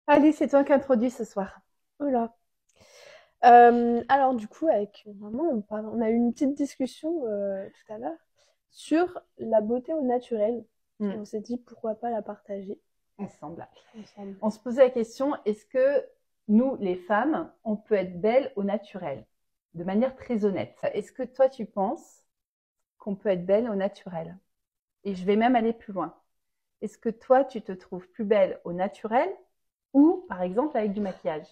Allez, c'est toi qui introduis ce soir. Voilà. Alors du coup, avec maman, on a eu une petite discussion tout à l'heure sur la beauté au naturel. Et Hmm, on s'est dit pourquoi pas la partager ensemble. ensemble. On se posait la question, est-ce que nous, les femmes, on peut être belles au naturel? De manière très honnête. Est-ce que toi, tu penses qu'on peut être belle au naturel? Et je vais même aller plus loin. Est-ce que toi, tu te trouves plus belle au naturel ou, par exemple, avec du maquillage?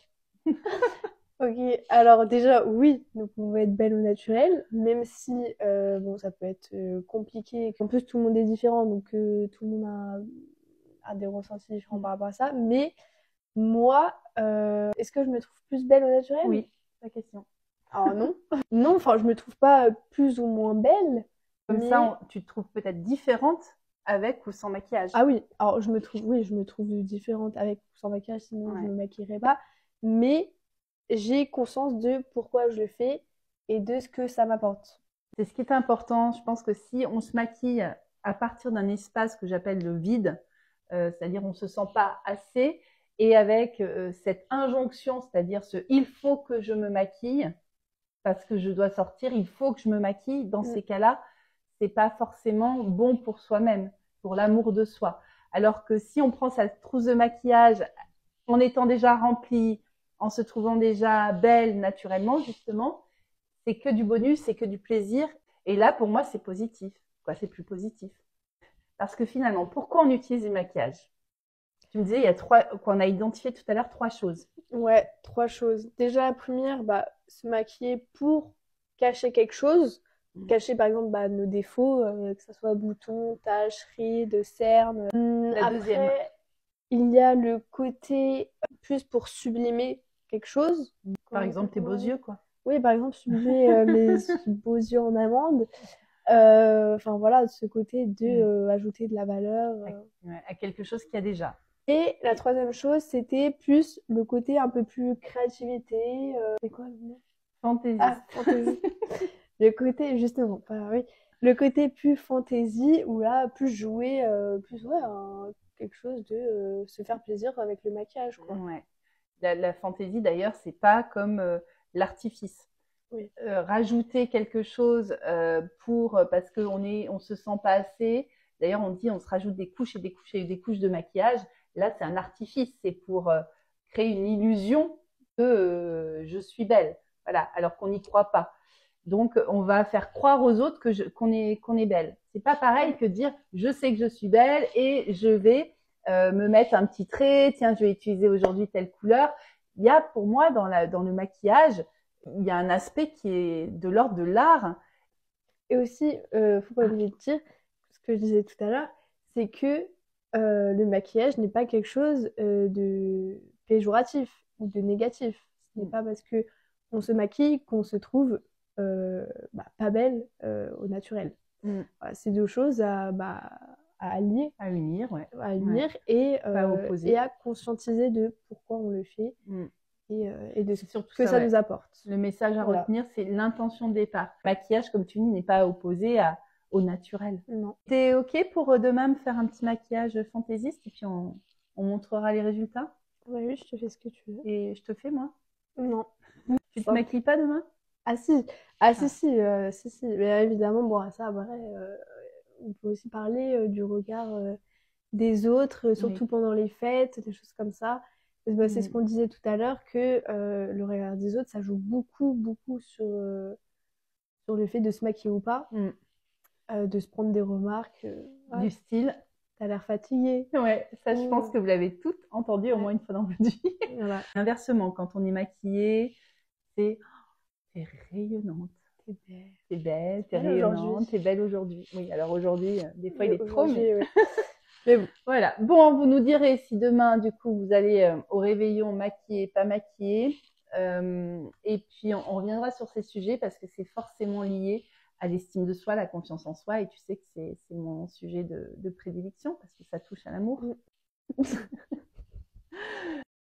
Ok, alors déjà, oui, nous pouvons être belles au naturel, même si bon, ça peut être compliqué. En plus, tout le monde est différent, donc tout le monde a des ressentis différents Hmm. par rapport à ça. Mais moi, est-ce que je me trouve plus belle au naturel? Oui, la question. Alors non. Non, enfin, je me trouve pas plus ou moins belle, Comme ça, mais tu te trouves peut-être différente avec ou sans maquillage. ah oui, alors oui, je me trouve différente avec ou sans maquillage, sinon je Ouais. me maquillerais pas. Mais j'ai conscience de pourquoi je le fais et de ce que ça m'apporte. C'est ce qui est important. Je pense que si on se maquille à partir d'un espace que j'appelle le vide, c'est-à-dire on ne se sent pas assez, et avec cette injonction, c'est-à-dire ce il faut que je me maquille parce que je dois sortir, il faut que je me maquille, dans Mm. ces cas-là, c'est pas forcément bon pour soi-même, pour l'amour de soi. Alors que si on prend sa trousse de maquillage en étant déjà remplie, en se trouvant déjà belle naturellement, justement, c'est que du bonus, c'est que du plaisir. Et là, pour moi, c'est positif. Quoi, c'est plus positif. Parce que finalement, pourquoi on utilise du maquillage? Tu me disais, il y a trois, qu'on a identifié tout à l'heure trois choses. Ouais, trois choses. Déjà, la première, bah, se maquiller pour cacher quelque chose. Cacher, par exemple, bah, nos défauts, que ce soit boutons, taches, rides, cernes. La deuxième, Après, il y a le côté plus pour sublimer quelque chose. par Comment, exemple, tes beaux comment... yeux, quoi. Oui, par exemple, sublimer mes beaux yeux en amande. Enfin voilà, ce côté de Mm. ajouter de la valeur. À quelque chose qu'il y a déjà. Et la Et troisième chose, c'était plus le côté un peu plus créativité. C'est quoi le mot? Ah, fantaisiste. fantaisie. Le côté, justement, enfin, oui, le côté plus fantaisie, ou là, plus jouer, plus, ouais, quelque chose de se faire plaisir avec le maquillage, quoi. Ouais. La fantaisie, d'ailleurs, c'est pas comme l'artifice. Oui. Rajouter quelque chose pour parce on se sent pas assez. D'ailleurs, on dit on se rajoute des couches et des couches et des couches de maquillage. Là, c'est un artifice, c'est pour créer une illusion que je suis belle. Voilà, alors qu'on n'y croit pas. Donc, on va faire croire aux autres qu'on est belle. C'est pas pareil Mm. que dire je sais que je suis belle et je vais me mettre un petit trait. Tiens, je vais utiliser aujourd'hui telle couleur. Il y a pour moi dans le maquillage, il y a un aspect qui est de l'ordre de l'art. Et aussi, faut pas oublier de dire, ce que je disais tout à l'heure, c'est que le maquillage n'est pas quelque chose de péjoratif ou de négatif. Ce n'est pas parce que on se maquille qu'on se trouve bah, pas belle au naturel. Mm. Voilà, c'est deux choses à allier, À unir, ouais. à Ouais. unir Pas et opposé. à conscientiser de pourquoi on le fait Mm. et de ce C'est surtout que ça, ça ouais. nous apporte. Le message à Voilà. retenir, c'est l'intention de départ. Le maquillage, comme tu dis, n'est pas opposé au naturel. Non. T'es OK pour demain me faire un petit maquillage fantaisiste et puis on montrera les résultats? Ouais, oui, je te fais ce que tu veux. Et je te fais, moi. Non. Tu te Simple. maquilles pas demain? Ah si, ah si, Ah, si, si, si. Mais évidemment, bon, ça, après, on peut aussi parler du regard des autres, oui. surtout pendant les fêtes, des choses comme ça. Bah, c'est ce Mm. qu'on disait tout à l'heure, que le regard des autres, ça joue beaucoup, beaucoup sur le fait de se maquiller ou pas, Mm. de se prendre des remarques. Ouais, Du style. t'as l'air fatigué. Ouais, ça, je pense Oh, que vous l'avez toutes entendu au moins ouais, une fois dans votre vie. voilà. Inversement, quand on est maquillé, c'est t'es rayonnante, T'es belle. t'es Belle aujourd'hui. rayonnante, t'es belle aujourd'hui. Oui, alors aujourd'hui, des fois il Mais est trop, mais aujourd'hui, oui. Mais bon, voilà. Bon, vous nous direz si demain, du coup, vous allez au réveillon maquillé, pas maquillé. Et puis, on reviendra sur ces sujets parce que c'est forcément lié à l'estime de soi, la confiance en soi. Et tu sais que c'est mon sujet de prédilection parce que ça touche à l'amour.